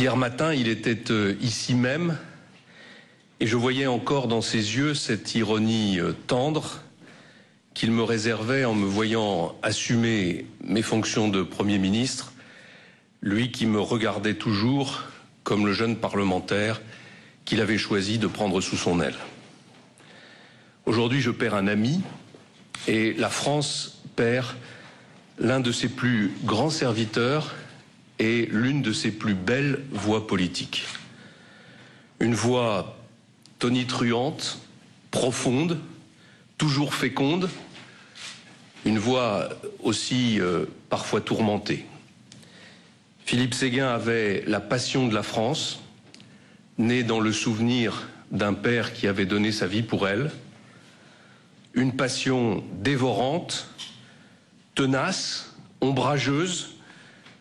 Hier matin, il était ici même et je voyais encore dans ses yeux cette ironie tendre qu'il me réservait en me voyant assumer mes fonctions de Premier ministre, lui qui me regardait toujours comme le jeune parlementaire qu'il avait choisi de prendre sous son aile. Aujourd'hui, je perds un ami et la France perd l'un de ses plus grands serviteurs et l'une de ses plus belles voix politiques. Une voix tonitruante, profonde, toujours féconde, une voix aussi parfois tourmentée. Philippe Séguin avait la passion de la France, né dans le souvenir d'un père qui avait donné sa vie pour elle, une passion dévorante, tenace, ombrageuse,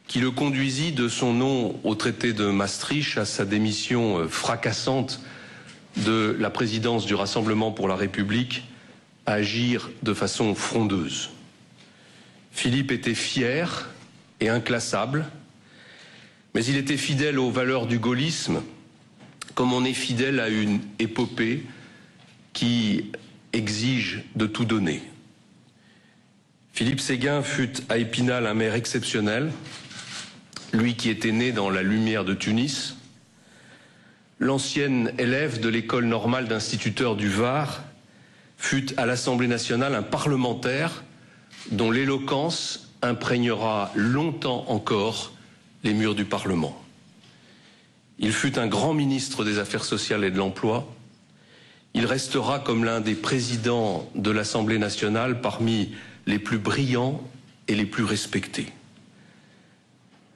qui le conduisit de son nom au traité de Maastricht à sa démission fracassante de la présidence du Rassemblement pour la République à agir de façon frondeuse. Philippe était fier et inclassable, mais il était fidèle aux valeurs du gaullisme, comme on est fidèle à une épopée qui exige de tout donner. Philippe Séguin fut à Épinal un maire exceptionnel, lui qui était né dans la lumière de Tunis, l'ancienne élève de l'école normale d'instituteurs du Var, fut à l'Assemblée nationale un parlementaire dont l'éloquence imprégnera longtemps encore les murs du Parlement. Il fut un grand ministre des Affaires sociales et de l'Emploi. Il restera comme l'un des présidents de l'Assemblée nationale parmi les plus brillants et les plus respectés.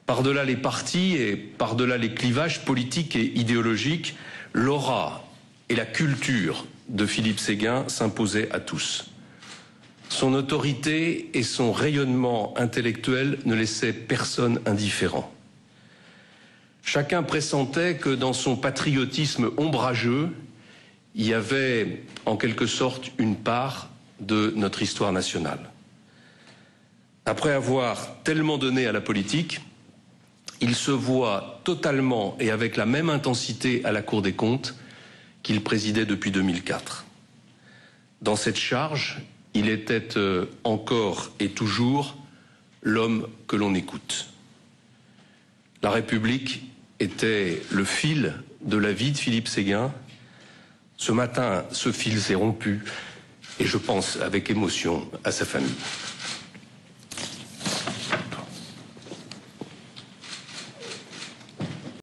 Par-delà les partis et par-delà les clivages politiques et idéologiques, l'aura et la culture de Philippe Séguin s'imposaient à tous. Son autorité et son rayonnement intellectuel ne laissaient personne indifférent. Chacun pressentait que dans son patriotisme ombrageux, il y avait en quelque sorte une part de notre histoire nationale. Après avoir tellement donné à la politique, il se voit totalement et avec la même intensité à la Cour des comptes qu'il présidait depuis 2004. Dans cette charge, il était encore et toujours l'homme que l'on écoute. La République était le fil de la vie de Philippe Séguin. Ce matin, ce fil s'est rompu et je pense avec émotion à sa famille.